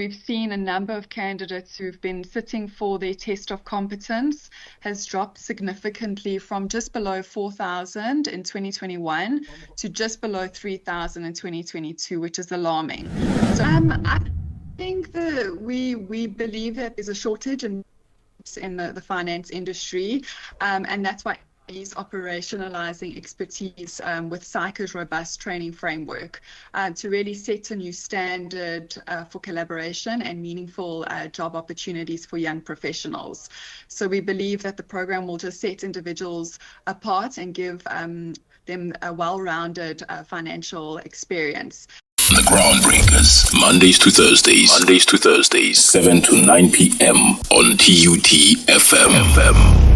we've seen a number of candidates who've been sitting for their test of competence has dropped significantly from just below 4,000 in 2021 to just below 3,000 in 2022, which is alarming. So I think that we believe that there's a shortage in the finance industry, and that's why he's operationalizing expertise with SAICA's robust training framework to really set a new standard for collaboration and meaningful job opportunities for young professionals. So we believe that the program will just set individuals apart and give them a well-rounded financial experience. The Groundbreakers, Mondays to Thursdays, 7 to 9 p.m. on TUT FM.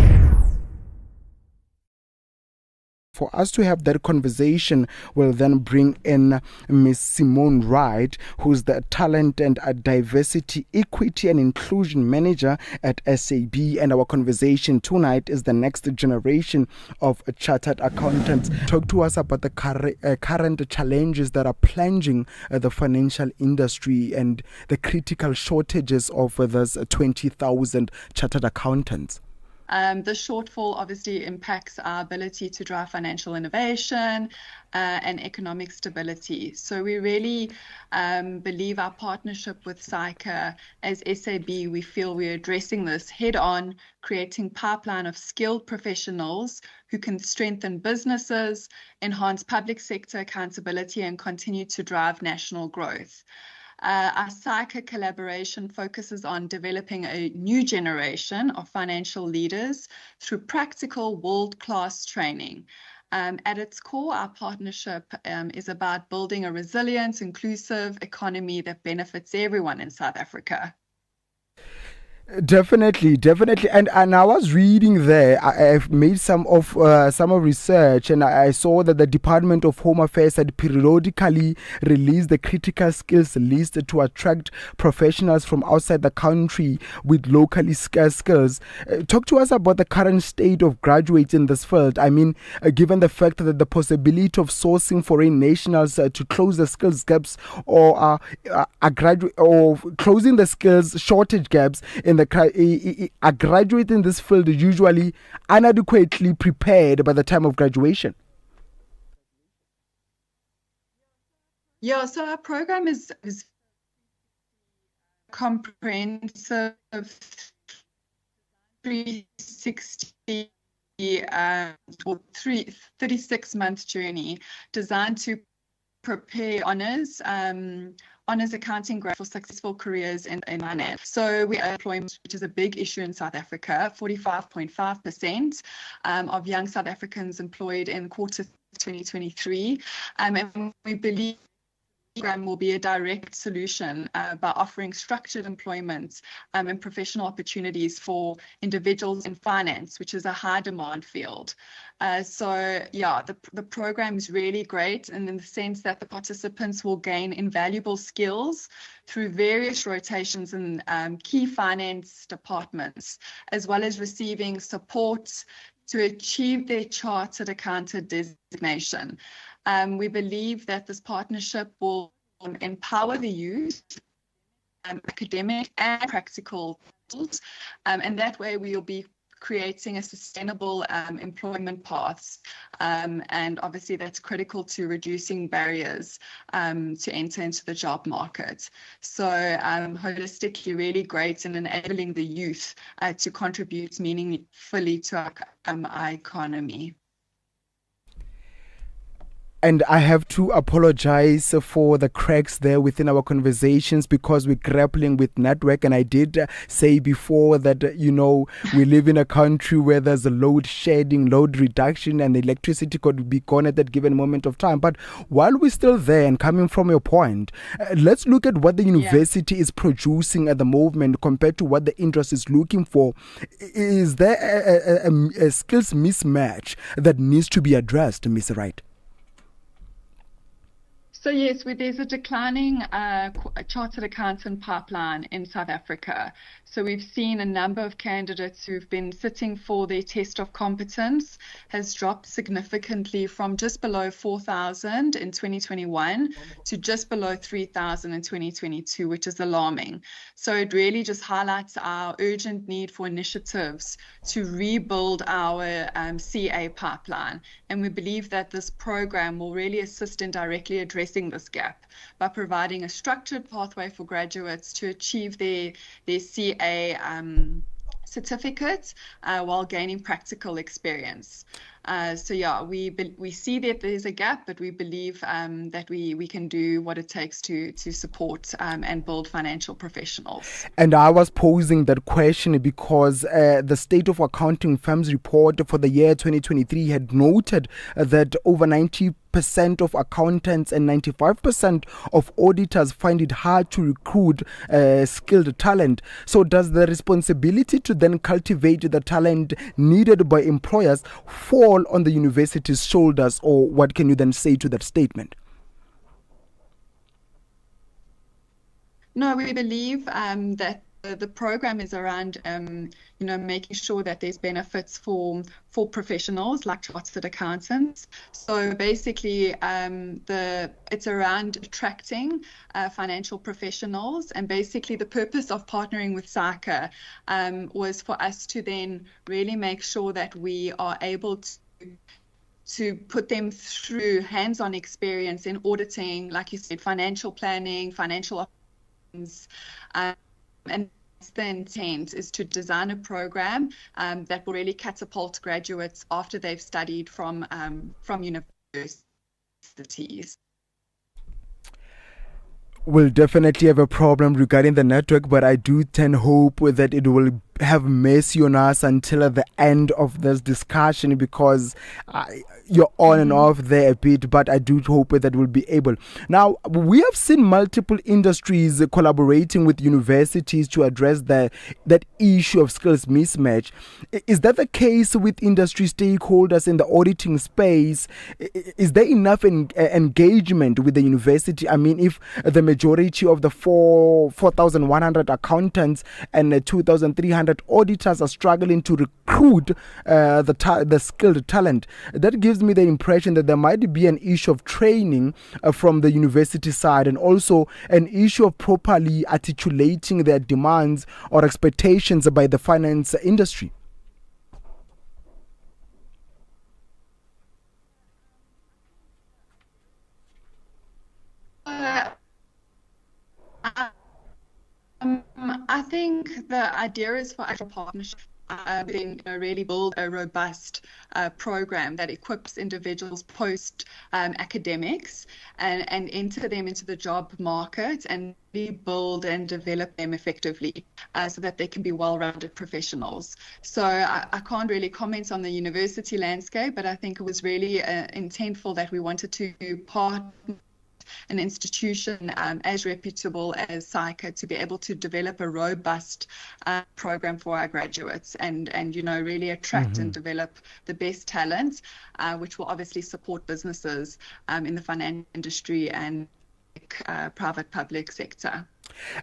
For us to have that conversation, we'll then bring in Ms. Simone Wright, who's the Talent and Diversity, Equity and Inclusion Manager at SAB. And our conversation tonight is the next generation of chartered accountants. Talk to us about the current challenges that are plunging the financial industry and the critical shortages of those 20,000 chartered accountants. The shortfall obviously impacts our ability to drive financial innovation and economic stability. So we really believe our partnership with SAICA as SAB, we feel we're addressing this head on, creating pipeline of skilled professionals who can strengthen businesses, enhance public sector accountability, and continue to drive national growth. Our SAICA collaboration focuses on developing a new generation of financial leaders through practical world-class training. At its core, our partnership is about building a resilient, inclusive economy that benefits everyone in South Africa. Definitely. And I was reading there. I've made some research, and I saw that the Department of Home Affairs had periodically released the critical skills list to attract professionals from outside the country with locally scarce skills. Talk to us about the current state of graduates in this field. I mean, given the fact that the possibility of sourcing foreign nationals to close the skills gaps or closing the skills shortage gaps in a graduate in this field is usually inadequately prepared by the time of graduation. Yeah, so our program is comprehensive 360 or 36-month journey designed to prepare honors accounting grad for successful careers in finance. So we are employment, which is a big issue in South Africa. 45.5% of young South Africans employed in quarter 2023. And we believe the program will be a direct solution by offering structured employment and professional opportunities for individuals in finance, which is a high demand field. The program is really great, and in the sense that the participants will gain invaluable skills through various rotations in key finance departments, as well as receiving support to achieve their chartered accountant designation. We believe that this partnership will empower the youth, academic and practical skills, and that way we will be creating a sustainable employment paths, and obviously that's critical to reducing barriers to enter into the job market. So holistically really great in enabling the youth to contribute meaningfully to our economy. And I have to apologize for the cracks there within our conversations because we're grappling with network. And I did say before that, we live in a country where there's a load shedding, load reduction, and the electricity could be gone at that given moment of time. But while we're still there and coming from your point, let's look at what the university is producing at the moment compared to what the industry is looking for. Is there a skills mismatch that needs to be addressed, Ms. Wright? So yes, there's a declining chartered accountant pipeline in South Africa. So we've seen a number of candidates who've been sitting for their test of competence has dropped significantly from just below 4,000 in 2021 to just below 3,000 in 2022, which is alarming. So it really just highlights our urgent need for initiatives to rebuild our CA pipeline. And we believe that this program will really assist in directly addressing this gap by providing a structured pathway for graduates to achieve their CA certificate while gaining practical experience. So yeah, we see that there's a gap, but we believe that we can do what it takes to support and build financial professionals. And I was posing that question because the State of Accounting Firms report for the year 2023 had noted that over 90% of accountants and 95% of auditors find it hard to recruit skilled talent. So does the responsibility to then cultivate the talent needed by employers fall on the university's shoulders, or what can you then say to that statement? No, we believe that the program is around, making sure that there's benefits for professionals like chartered accountants. So basically, it's around attracting financial professionals, and basically the purpose of partnering with SAICA was for us to then really make sure that we are able to put them through hands-on experience in auditing, like you said, financial planning, financial operations, and the intent is to design a program that will really catapult graduates after they've studied from universities. We'll definitely have a problem regarding the network, but I do tend hope that it will have mercy on us until the end of this discussion, because you're on and off there a bit, but I do hope that we'll be able. Now, we have seen multiple industries collaborating with universities to address that issue of skills mismatch. Is that the case with industry stakeholders in the auditing space? Is there enough engagement with the university? I mean, if the majority of the 4,100 accountants and 2,300 auditors are struggling to recruit the skilled talent, that gives me the impression that there might be an issue of training from the university side, and also an issue of properly articulating their demands or expectations by the finance industry. I think the idea is for actual partnership. Then really build a robust program that equips individuals post academics and enter them into the job market and build and develop them effectively so that they can be well-rounded professionals. So I can't really comment on the university landscape, but I think it was really intentful that we wanted to partner an institution as reputable as SAICA to be able to develop a robust program for our graduates and really attract and develop the best talent, which will obviously support businesses in the financial industry and private public sector.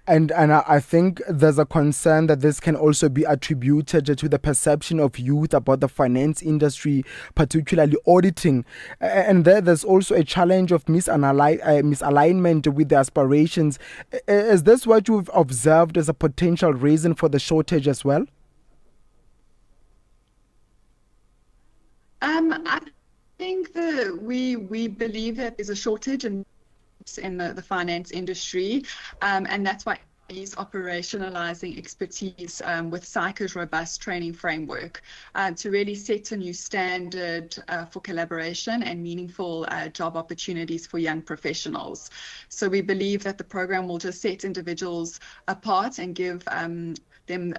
And I think there's a concern that this can also be attributed to the perception of youth about the finance industry, particularly auditing. And there's also a challenge of misalignment with the aspirations. Is this what you've observed as a potential reason for the shortage as well? I think that we believe that there's a shortage in the finance industry, and that's why he's operationalizing expertise with SAICA's robust training framework to really set a new standard for collaboration and meaningful job opportunities for young professionals. So we believe that the program will just set individuals apart and give them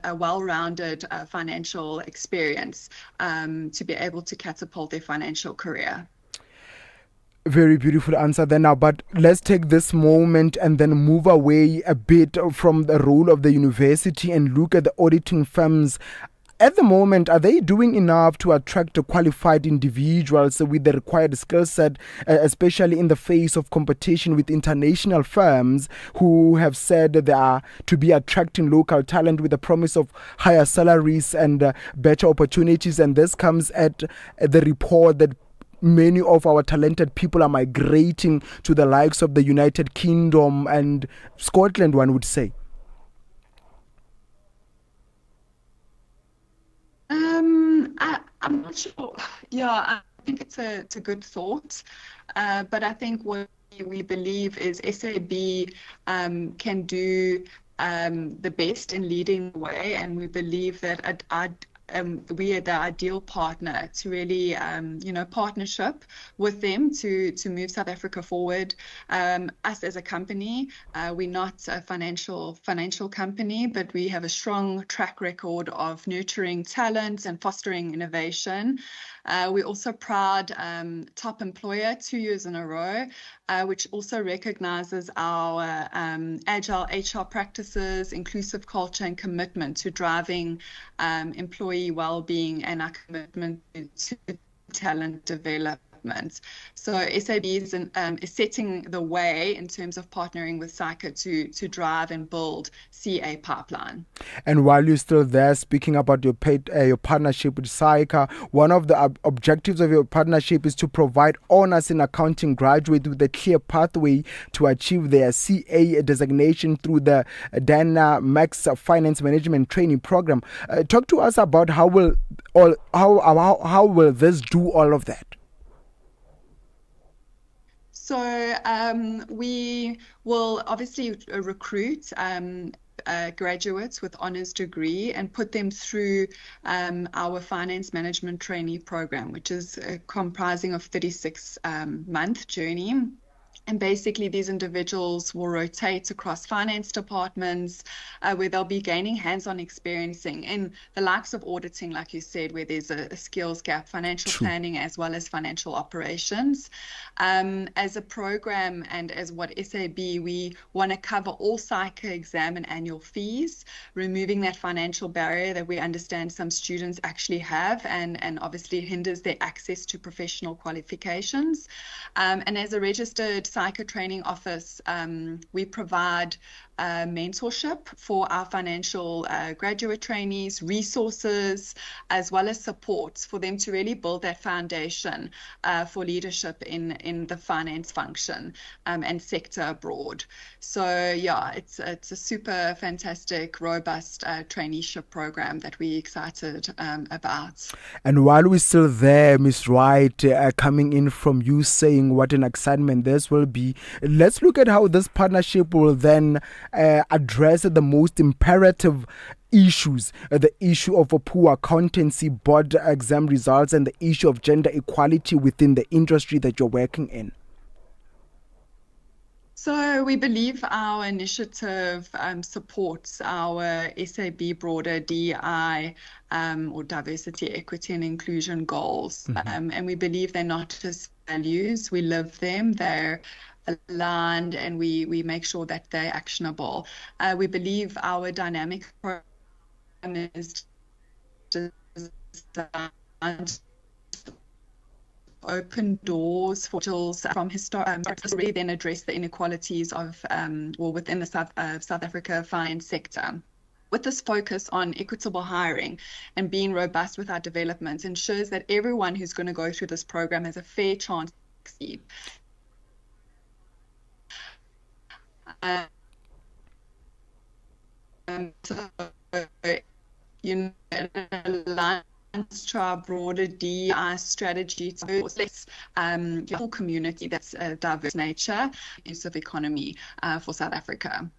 a well-rounded financial experience to be able to catapult their financial career. Very beautiful answer there now, but let's take this moment and then move away a bit from the role of the university and look at the auditing firms At the moment, are they doing enough to attract qualified individuals with the required skill set, especially in the face of competition with international firms who have said that they are to be attracting local talent with the promise of higher salaries and better opportunities? And this comes at the report that many of our talented people are migrating to the likes of the United Kingdom and Scotland, one would say. I'm not sure. Yeah, I think it's a good thought. But I think what we believe is SAB can do the best in leading the way, and we believe that we are the ideal partner to really, partnership with them to move South Africa forward. Us as a company, we're not a financial company, but we have a strong track record of nurturing talent and fostering innovation. We're also proud top employer 2 years in a row, which also recognizes our agile HR practices, inclusive culture, and commitment to driving employee well-being and our commitment to talent development. So SAB is setting the way in terms of partnering with SAICA to drive and build CA pipeline. And while you're still there, speaking about your partnership with SAICA, one of the objectives of your partnership is to provide honors in accounting graduates with a clear pathway to achieve their CA designation through the Dana Max Finance Management Training Program. Talk to us about how will this do all of that? So we will obviously recruit graduates with honors degree and put them through our finance management trainee program, which is comprising of 36-month journey. And basically, these individuals will rotate across finance departments where they'll be gaining hands-on experience in the likes of auditing, like you said, where there's a skills gap, financial planning, as well as financial operations. As a program and as what SAB, we want to cover all SAICA exam and annual fees, removing that financial barrier that we understand some students actually have and obviously hinders their access to professional qualifications. And as a registered SAICA training office, we provide mentorship for our financial graduate trainees, resources, as well as supports for them to really build that foundation for leadership in the finance function and sector abroad. So yeah, it's a super fantastic, robust traineeship program that we're excited about. And while we're still there, Ms. Wright, coming in from you saying what an excitement this will be, let's look at how this partnership will then address the most imperative issues, the issue of a poor accountancy board exam results and the issue of gender equality within the industry that you're working in. So we believe our initiative supports our SAB broader DEI or diversity, equity and inclusion goals. And we believe they're not just values, we live them, they're aligned, and we make sure that they're actionable. We believe our dynamic program is designed open doors for individuals from historically then address the inequalities of within the South Africa finance sector. With this focus on equitable hiring and being robust with our development ensures that everyone who's going to go through this program has a fair chance to succeed. To our broader DEI strategy to the whole community that's a diverse nature, inclusive economy for South Africa.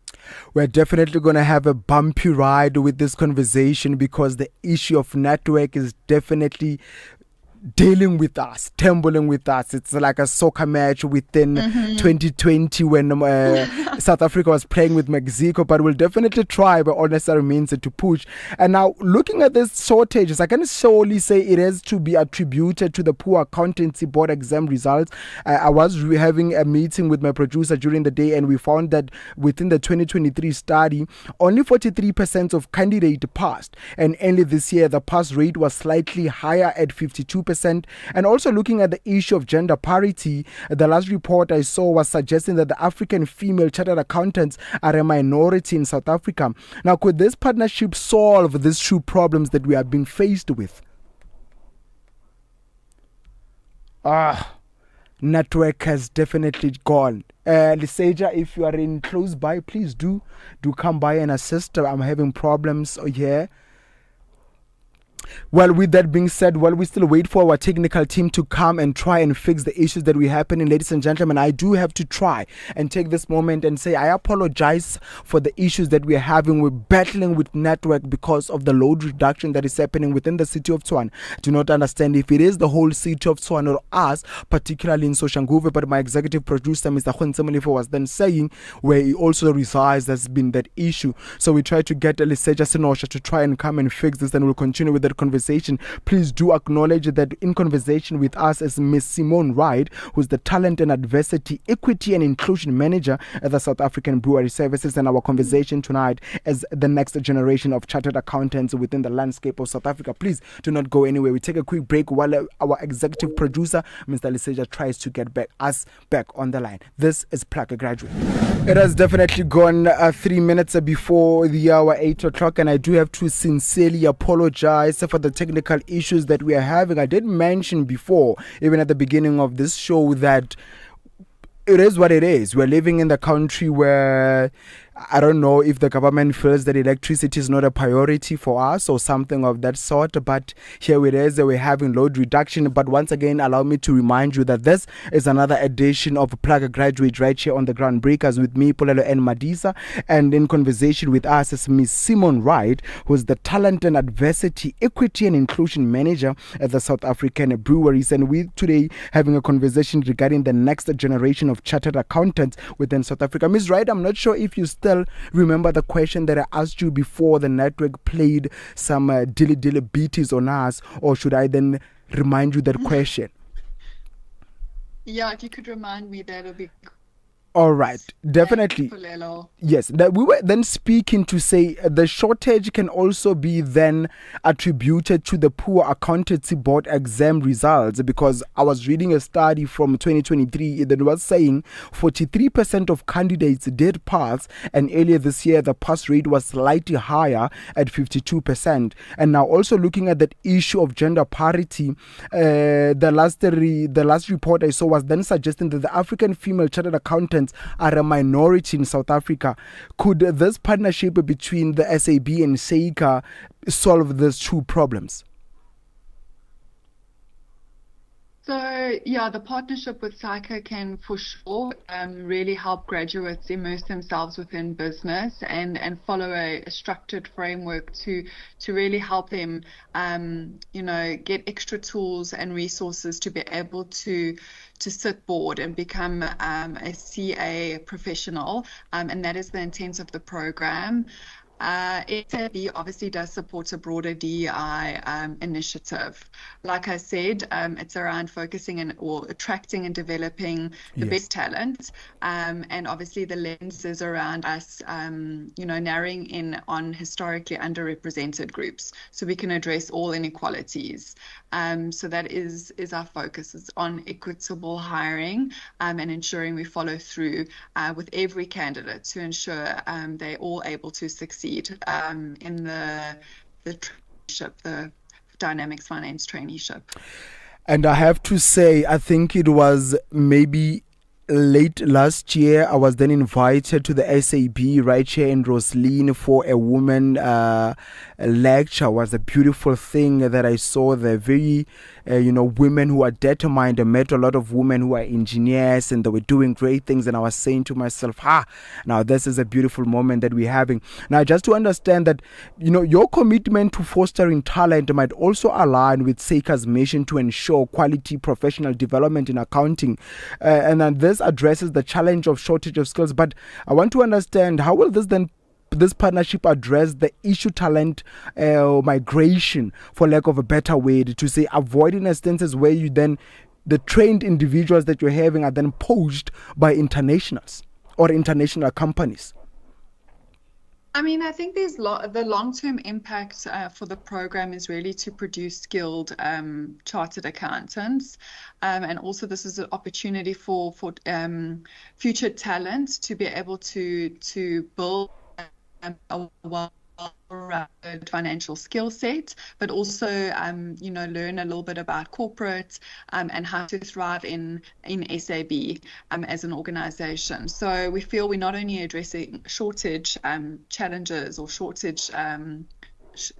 We're definitely going to have a bumpy ride with this conversation because the issue of network is definitely dealing with us, tumbling with us. It's like a soccer match within 2020 when South Africa was playing with Mexico, but we'll definitely try by all necessary means to push. And now, looking at these shortages, I can solely say it is to be attributed to the poor accountancy board exam results. I was having a meeting with my producer during the day, and we found that within the 2023 study, only 43% of candidates passed. And only this year, the pass rate was slightly higher at 52%. And also looking at the issue of gender parity, the last report I saw was suggesting that the African female chartered accountants are a minority in South Africa. Now, could this partnership solve these two problems that we are being faced with? Network has definitely gone. Liseja, if you are in close by, please do come by and assist. I'm having problems here. Well, with that being said, while we still wait for our technical team to come and try and fix the issues that we happening, ladies and gentlemen, I do have to try and take this moment and say I apologize for the issues that we are having. We're battling with network because of the load reduction that is happening within the city of Tshwane. I do not understand if it is the whole city of Tshwane or us, particularly in Soshanguve, but my executive producer, Mr. Khonsemolife, was then saying where he also resides has been that issue. So we try to get Liseja Sinosha to try and come and fix this, and we'll continue with that conversation. Please do acknowledge that in conversation with us is Miss Simone Wright, who's the Talent and Adversity, Equity and Inclusion Manager at the South African Brewery Services. And our conversation tonight is the next generation of chartered accountants within the landscape of South Africa. Please do not go anywhere. We take a quick break while our executive producer, Mr. Liseja, tries to get us back on the line. This is Plug a Graduate. It has definitely gone 3 minutes before the hour 8 o'clock, and I do have to sincerely apologize for the technical issues that we are having. I did mention before, even at the beginning of this show, that it is what it is. We're living in the country where I don't know if the government feels that electricity is not a priority for us or something of that sort, but here it is. We're having load reduction. But once again, allow me to remind you that this is another edition of Plug a Graduate right here on the Groundbreakers with me, Polelo N, Madisa, and in conversation with us is Miss Simone Wright, who is the Talent and Adversity, Equity and Inclusion Manager at the South African Breweries. And we today having a conversation regarding the next generation of chartered accountants within South Africa. Ms. Wright, I'm not sure if you still remember the question that I asked you before the network played some dilly beaties on us, or should I then remind you that question? Yeah, if you could remind me, that would be good. All right, definitely. Yes, that we were then speaking to say the shortage can also be then attributed to the poor accountancy board exam results, because I was reading a study from 2023 that was saying 43% of candidates did pass, and earlier this year the pass rate was slightly higher at 52%. And now also looking at that issue of gender parity, the last report I saw was then suggesting that the African female chartered accountants are a minority in South Africa. Could this partnership between the SAB and SAICA solve these two problems? So, yeah, the partnership with SAICA can for sure really help graduates immerse themselves within business and follow a structured framework to really help them, get extra tools and resources to be able to sit board and become a CA professional. And that is the intent of the program. SAB obviously does support a broader DEI initiative. Like I said, it's around focusing or attracting and developing the best talent. And obviously the lens is around us, narrowing in on historically underrepresented groups so we can address all inequalities. So that is our focus. It's on equitable hiring and ensuring we follow through with every candidate to ensure they're all able to succeed in the traineeship, the Dynamics Finance traineeship. And I have to say, I think it was maybe late last year, I was then invited to the SAB right here in Roslyn for a woman lecture. It was a beautiful thing that I saw there. Very, women who are determined. I met a lot of women who are engineers and they were doing great things. And I was saying to myself, now this is a beautiful moment that we're having. Now, just to understand that, your commitment to fostering talent might also align with SAICA's mission to ensure quality professional development in accounting. And then this addresses the challenge of shortage of skills. But I want to understand, how will this partnership address the issue talent migration, for lack of a better way to say, avoiding instances where the trained individuals that you're having are then poached by internationals or international companies? I mean, I think there's the long-term impact for the program is really to produce skilled chartered accountants, and also this is an opportunity for future talent to be able to build a well-rounded financial skill set, but also learn a little bit about corporate and how to thrive in SAB as an organization. So we feel we're not only addressing shortage challenges or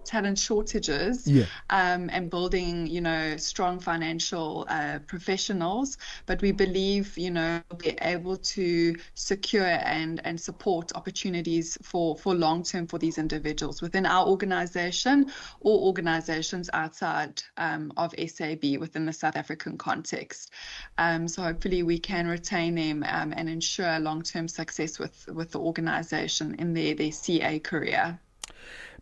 talent shortages, and building strong financial professionals, but we believe we'll be able to secure and support opportunities for long term for these individuals within our organization or organizations outside of SAB within the South African context. So hopefully we can retain them and ensure long-term success with the organization in their CA career.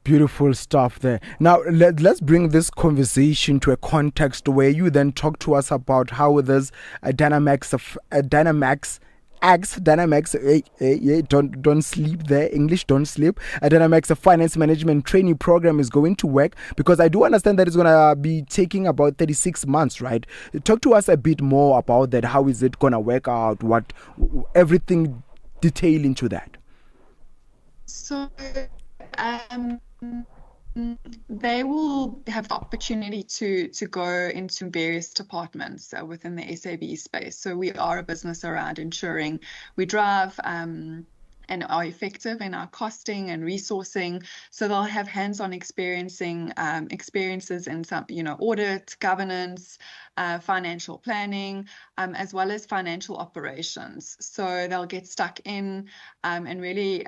Beautiful stuff there. Now, let's bring this conversation to a context where you then talk to us about how this Dynamics, don't sleep there. English, don't sleep. Dynamics Finance Management Training Program is going to work, because I do understand that it's going to be taking about 36 months, right? Talk to us a bit more about that. How is it going to work out? What everything detail into that? So, they will have the opportunity to go into various departments within the SAB space. So we are a business around ensuring we drive and are effective in our costing and resourcing. So they'll have hands-on experiences in some, audit, governance, financial planning, as well as financial operations. So they'll get stuck in and really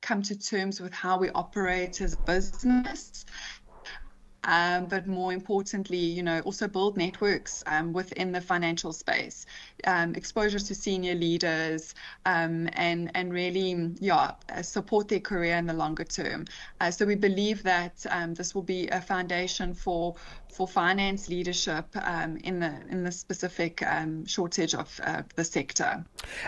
come to terms with how we operate as a business. But more importantly, also build networks within the financial space, exposure to senior leaders, and really, support their career in the longer term. So we believe that this will be a foundation for finance leadership in the specific shortage of the sector.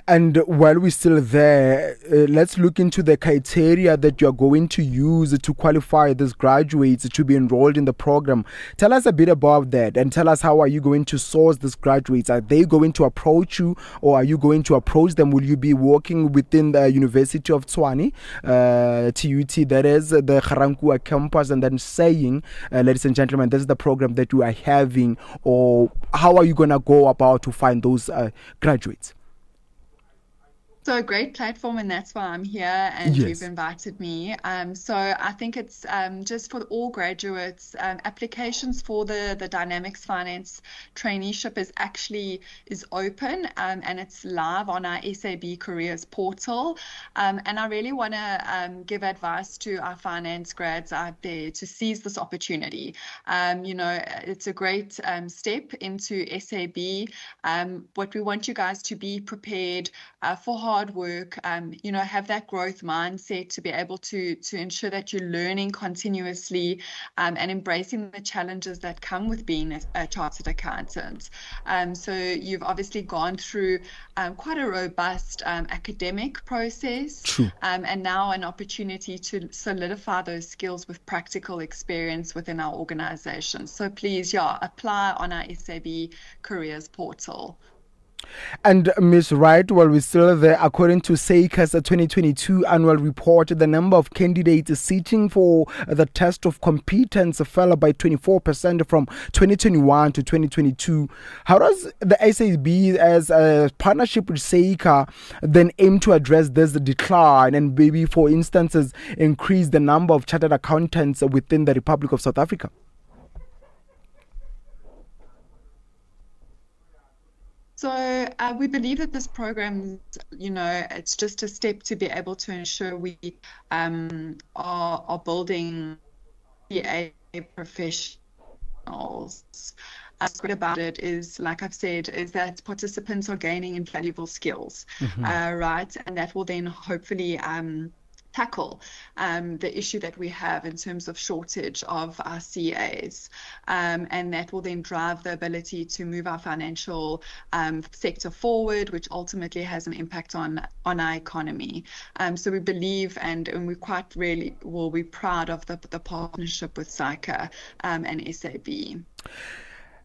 And while we're still there, let's look into the criteria that you're going to use to qualify these graduates to be enrolled in the program. Tell us a bit about that, and tell us, how are you going to source these graduates? Are they going to approach you, or are you going to approach them? Will you be working within the University of Tshwane, TUT, that is the Garankuwa campus, and then saying, ladies and gentlemen, this is the program that you are having? Or how are you going to go about to find those graduates? So a great platform, and that's why I'm here, and you've invited me. So I think it's just for all graduates, applications for the Dynamics Finance traineeship is open, and it's live on our SAB Careers portal. And I really want to give advice to our finance grads out there to seize this opportunity. It's a great step into SAB. What we want you guys to be prepared for hard work, have that growth mindset to be able to ensure that you're learning continuously and embracing the challenges that come with being a chartered accountant. So you've obviously gone through quite a robust academic process. True. And now an opportunity to solidify those skills with practical experience within our organization. So please, apply on our SAB Careers portal. And Ms. Wright, while we're still there, according to SAICA's 2022 annual report, the number of candidates sitting for the test of competence fell by 24% from 2021 to 2022. How does the SAB, as a partnership with SAICA, then aim to address this decline and maybe, for instances, increase the number of chartered accountants within the Republic of South Africa? So we believe that this program, it's just a step to be able to ensure we are building DEI professionals. What's great about it is, like I've said, is that participants are gaining invaluable skills, right? And that will then hopefully tackle the issue that we have in terms of shortage of our CAs, and that will then drive the ability to move our financial sector forward, which ultimately has an impact on our economy. So we believe, and we're we're proud of the partnership with SAICA and SAB.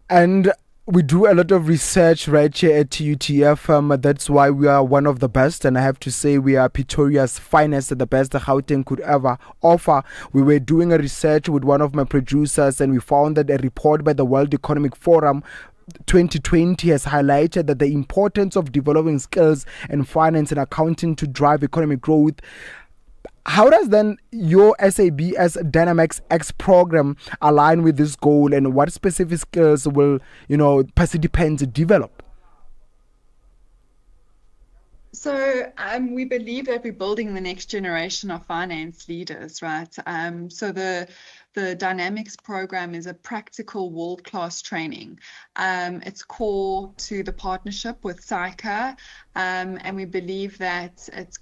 And we do a lot of research right here at TUT FM. That's why we are one of the best. And I have to say, we are Pretoria's finest, the best Gauteng could ever offer. We were doing a research with one of my producers, and we found that a report by the World Economic Forum 2020 has highlighted that the importance of developing skills in finance and accounting to drive economic growth. How does then your SAB's Dynamics X program align with this goal, and what specific skills will, participants develop? So we believe that we're building the next generation of finance leaders, right? So the Dynamics program is a practical world-class training. It's core to the partnership with SAICA, and we believe that it's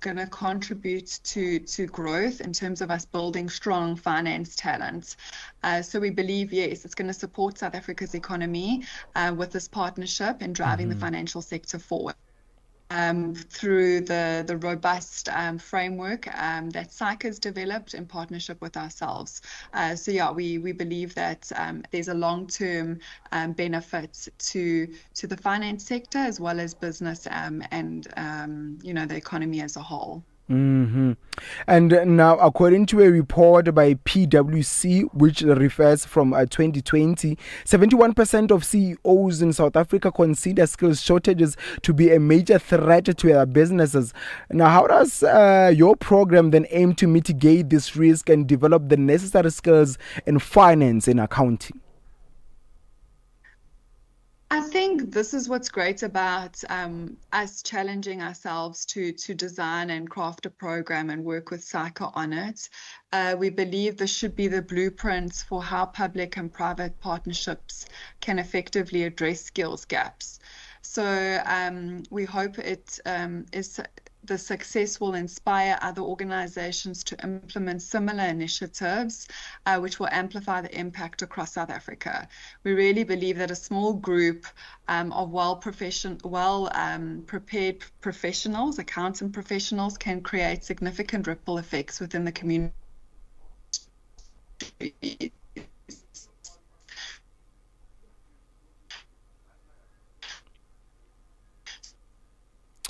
going to contribute to growth in terms of us building strong finance talent. So we believe, yes, it's going to support South Africa's economy with this partnership and driving the financial sector forward through the robust framework that SAICA has developed in partnership with ourselves. So yeah, we believe that there's a long-term benefit to the finance sector as well as business and the economy as a whole. And now, according to a report by PwC, which refers from 2020, 71% of CEOs in South Africa consider skills shortages to be a major threat to their businesses. Now, how does your program then aim to mitigate this risk and develop the necessary skills in finance and accounting? I think this is what's great about us challenging ourselves to design and craft a program and work with SAICA on it. We believe this should be the blueprints for how public and private partnerships can effectively address skills gaps. So we hope the success will inspire other organizations to implement similar initiatives, which will amplify the impact across South Africa. We really believe that a small group of prepared professionals, accountant professionals, can create significant ripple effects within the community.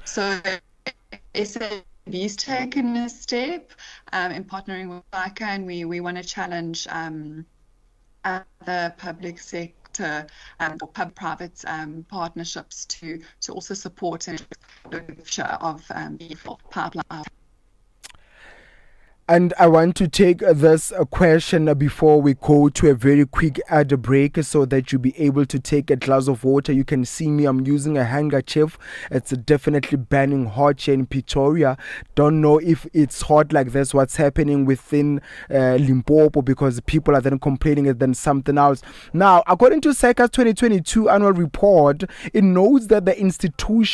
So SAB's taken a step in partnering with SAICA, and we want to challenge other public sector or public-private partnerships to also support and the future of the pipeline. And I want to take this question before we go to a very quick ad break so that you'll be able to take a glass of water. You can see me, I'm using a handkerchief. It's definitely burning hot here in Pretoria. Don't know if it's hot like this, what's happening within Limpopo, because people are then complaining it's then something else. Now, according to SAICA's 2022 annual report, it notes that the institute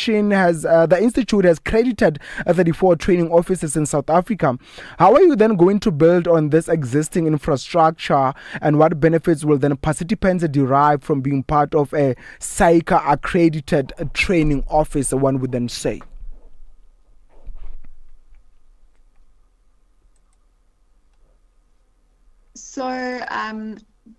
has credited 34 training offices in South Africa. How are you then going to build on this existing infrastructure, and what benefits will then participants derive from being part of a SAICA accredited training office, one would then say? So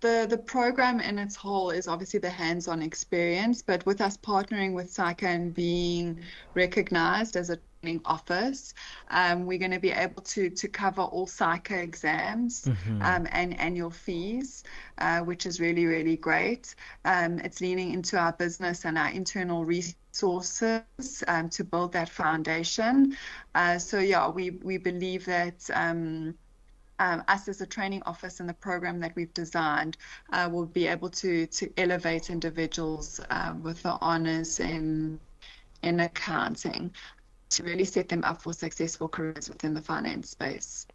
the program in its whole is obviously the hands-on experience, but with us partnering with SAICA and being recognized as a training office, we're going to be able to cover all SAICA exams and annual fees, which is really, really great. It's leaning into our business and our internal resources to build that foundation. So yeah, we believe that us as a training office and the program that we've designed will be able to elevate individuals with the honors in accounting to really set them up for successful careers within the finance space.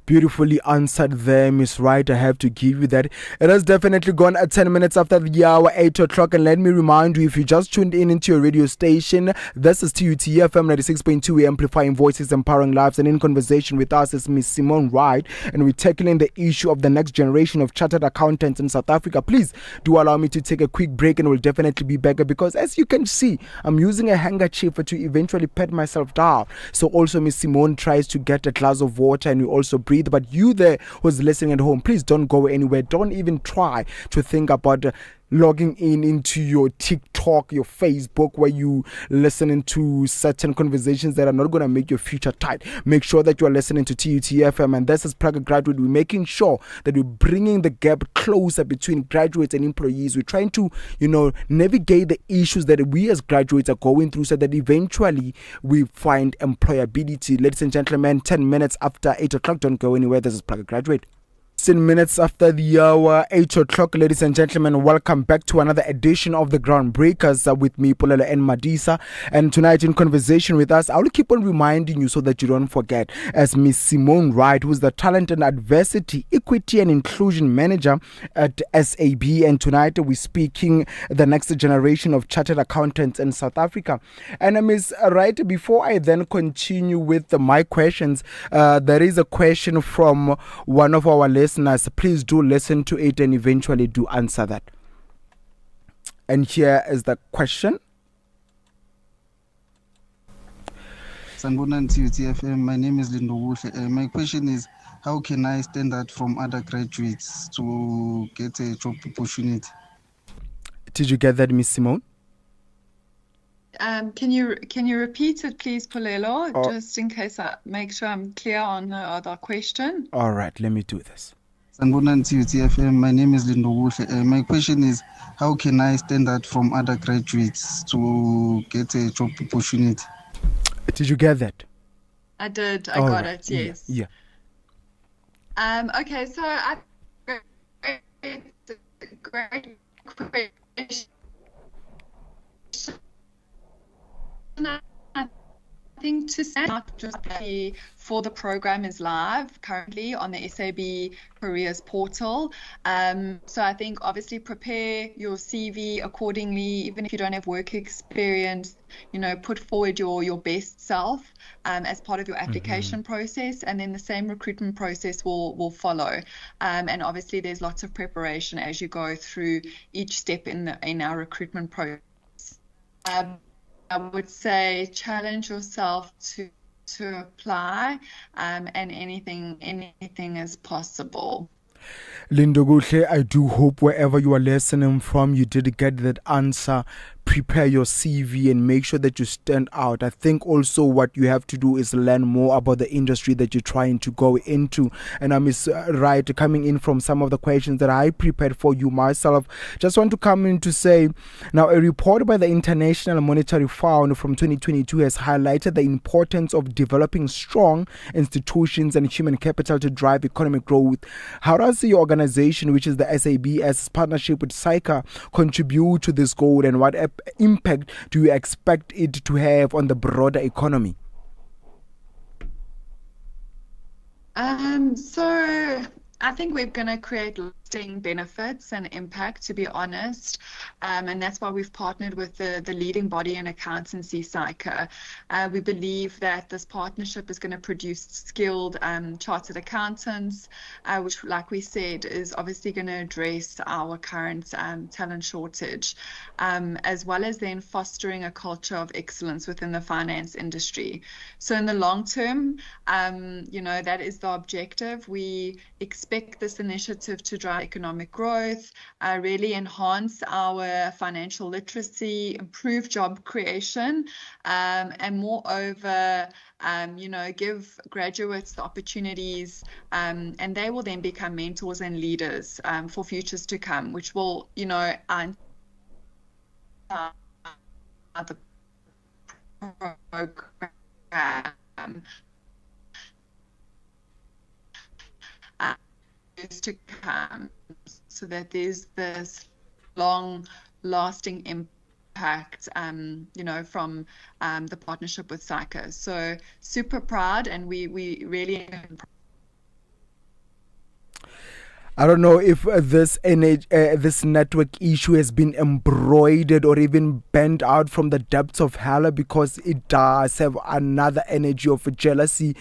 Beautifully answered there, Miss Wright. I have to give you that. It has definitely gone at 10 minutes after the hour, 8 o'clock. And let me remind you, if you just tuned in into your radio station, this is TUT FM 96.2, amplifying voices, empowering lives. And in conversation with us is Miss Simone Wright. And we're tackling the issue of the next generation of chartered accountants in South Africa. Please do allow me to take a quick break, and we'll definitely be back, because as you can see, I'm using a handkerchief to eventually pat myself down. So also Miss Simone tries to get a glass of water, and we also breathe. But you there who's listening at home, please don't go anywhere. Don't even try to think about logging into your TikTok, your Facebook, where you listening to certain conversations that are not going to make your future tight. Make sure that you are listening to TUT FM, and this is Plug a Graduate. We're making sure that we're bringing the gap closer between graduates and employees. We're trying to, navigate the issues that we as graduates are going through, so that eventually we find employability. Ladies and gentlemen, 10 minutes after 8 o'clock. Don't go anywhere. This is Plug a Graduate. 10 minutes after the hour, 8 o'clock, ladies and gentlemen, welcome back to another edition of the Groundbreakers with me, Polelo N, Madisa. And tonight in conversation with us, I will keep on reminding you so that you don't forget, as Miss Simone Wright, who's the Talent and Adversity, Equity and Inclusion Manager at SAB. And tonight we're speaking the next generation of chartered accountants in South Africa. And Miss Wright, before I then continue with my questions, there is a question from one of our listeners. Please do listen to it and eventually do answer that. And here is the question. Sanibonani TUT FM. My name is Lindo Wuhle. My question is, how can I stand out from other graduates to get a job opportunity? Did you get that, Miss Simone? Can you repeat it, please, Polelo, just in case I make sure I'm clear on the other question? All right, let me do this. Sanibonani TUT FM. My name is Lindo Wuhle. My question is, how can I stand out from other graduates to get a job opportunity? Did you get that? I did. I got it. Yes. Yeah. Okay. So great question. I think to say not just for the program is live currently on the SAB Careers portal. So I think obviously prepare your CV accordingly, even if you don't have work experience, put forward your best self as part of your application process, and then the same recruitment process will follow. And obviously there's lots of preparation as you go through each step in our recruitment process. I would say challenge yourself to apply, and anything is possible. Lindo Guhle, I do hope wherever you are listening from, you did get that answer. Prepare your CV and make sure that you stand out. I think also what you have to do is learn more about the industry that you're trying to go into. And I Miss Wright, coming in from some of the questions that I prepared for you myself, just want to come in to say, now a report by the International Monetary Fund from 2022 has highlighted the importance of developing strong institutions and human capital to drive economic growth. How does your organization, which is the SAB's partnership with SAICA, contribute to this goal, and what impact do you expect it to have on the broader economy? So I think we're going to create lasting benefits and impact, to be honest, and that's why we've partnered with the leading body in accountancy, SAICA. We believe that this partnership is going to produce skilled chartered accountants, which, like we said, is obviously going to address our current talent shortage, as well as then fostering a culture of excellence within the finance industry. So in the long term, that is the objective. We expect this initiative to drive economic growth, really enhance our financial literacy, improve job creation, and moreover, give graduates the opportunities, and they will then become mentors and leaders for futures to come, which will, the program to come, so that there's this long-lasting impact, from the partnership with SAICA. So super proud, and we really. I don't know if this network issue has been embroidered or even bent out from the depths of hell, because it does have another energy of jealousy.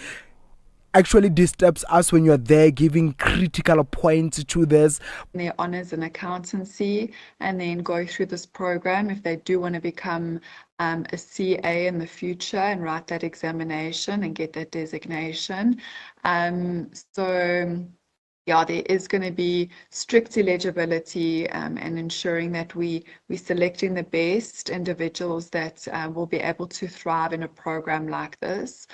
Actually disturbs us when you're there giving critical points to this. Their honours in accountancy, and then go through this program if they do want to become a CA in the future and write that examination and get that designation. There is going to be strict eligibility, and ensuring that we're selecting the best individuals that will be able to thrive in a program like this.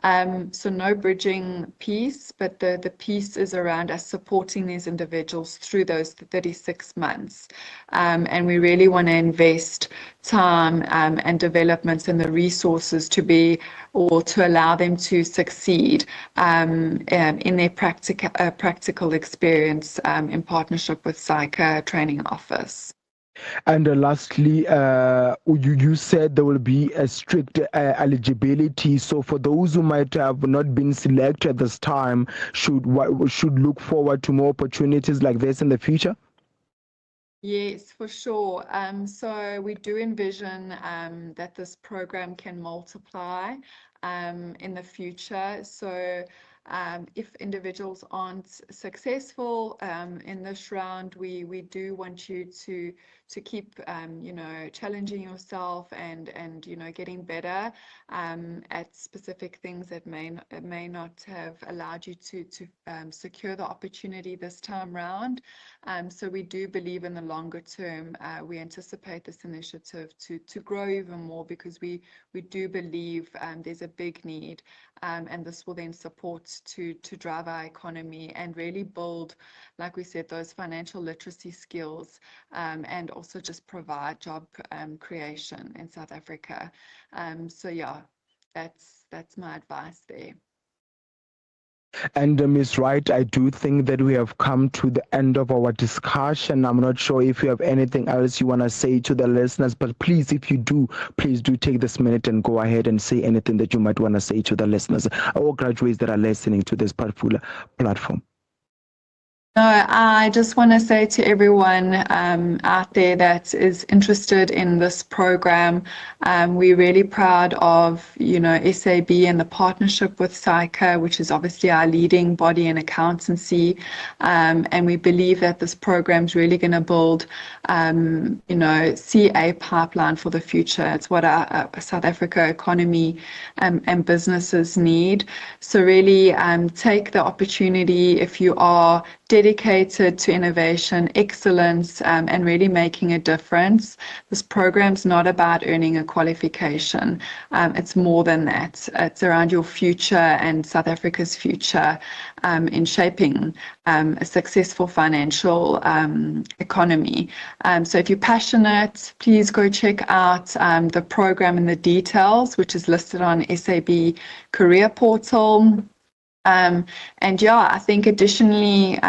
So no bridging piece, but the piece is around us supporting these individuals through those 36 months. And we really want to invest time and developments and the resources to allow them to succeed in their practical experience in partnership with SAICA Training Office. And lastly, you said there will be a strict eligibility. So for those who might have not been selected this time, should look forward to more opportunities like this in the future? Yes, for sure. So we do envision that this program can multiply in the future. So if individuals aren't successful in this round, we do want you to keep challenging yourself and getting better at specific things that may not have allowed you to secure the opportunity this time round. So we do believe in the longer term, we anticipate this initiative to grow even more, because we do believe there's a big need, and this will then support to drive our economy and really build, like we said, those financial literacy skills, and also just provide job creation in South Africa. That's my advice there. And Ms. Wright, I do think that we have come to the end of our discussion. I'm not sure if you have anything else you want to say to the listeners, but please, if you do, please do take this minute and go ahead and say anything that you might want to say to the listeners, our graduates that are listening to this particular platform. No, I just want to say to everyone out there that is interested in this program, we're really proud of, SAB and the partnership with SAICA, which is obviously our leading body in accountancy. And we believe that this program is really going to build, CA pipeline for the future. It's what our South Africa economy and businesses need. So really take the opportunity if you are dedicated to innovation, excellence, and really making a difference. This program's not about earning a qualification. It's more than that. It's around your future and South Africa's future in shaping a successful financial economy. So if you're passionate, please go check out the program and the details, which is listed on SAB Career Portal. I think additionally,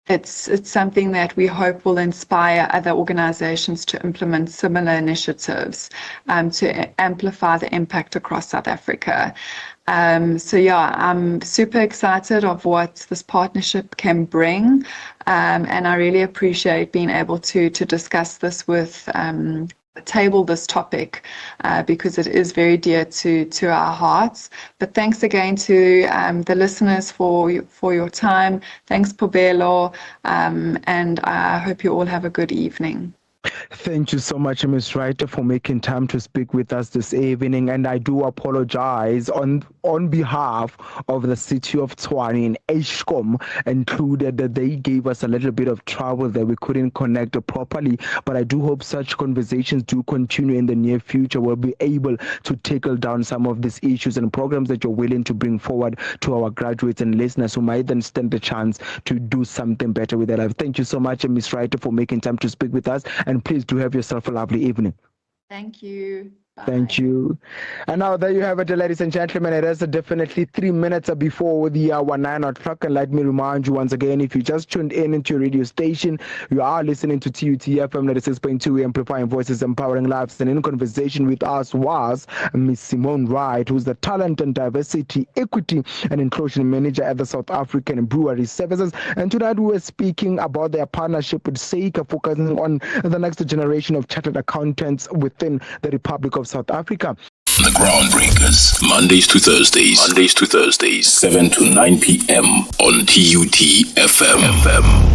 it's something that we hope will inspire other organizations to implement similar initiatives to amplify the impact across South Africa. I'm super excited of what this partnership can bring, and I really appreciate being able to discuss this with table this topic because it is very dear to our hearts. But thanks again to the listeners for your time. Thanks, Polelo, and I hope you all have a good evening. Thank you so much, Ms. Wright, for making time to speak with us this evening. And I do apologize on behalf of the city of Tshwane and HCOM included, that they gave us a little bit of trouble that we couldn't connect properly. But I do hope such conversations do continue in the near future. We'll be able to tackle down some of these issues and programs that you're willing to bring forward to our graduates and listeners who might then stand the chance to do something better with their life. Thank you so much, Ms. Wright, for making time to speak with us. And please do have yourself a lovely evening. Thank you. Bye. Thank you. And now there you have it, ladies and gentlemen. It is definitely 3 minutes before the hour 9 o'clock. And let me remind you once again, if you just tuned in into your radio station, you are listening to TUT FM 96.2, amplifying voices, empowering lives. And in conversation with us was Miss Simone Wright, who's the Talent and Diversity, Equity and Inclusion Manager at the South African Brewery Services. And tonight we were speaking about their partnership with SAICA, focusing on the next generation of chartered accountants within the Republic of South Africa. The Groundbreakers, Mondays to Thursdays, 7 to 9 p.m. on TUT FM.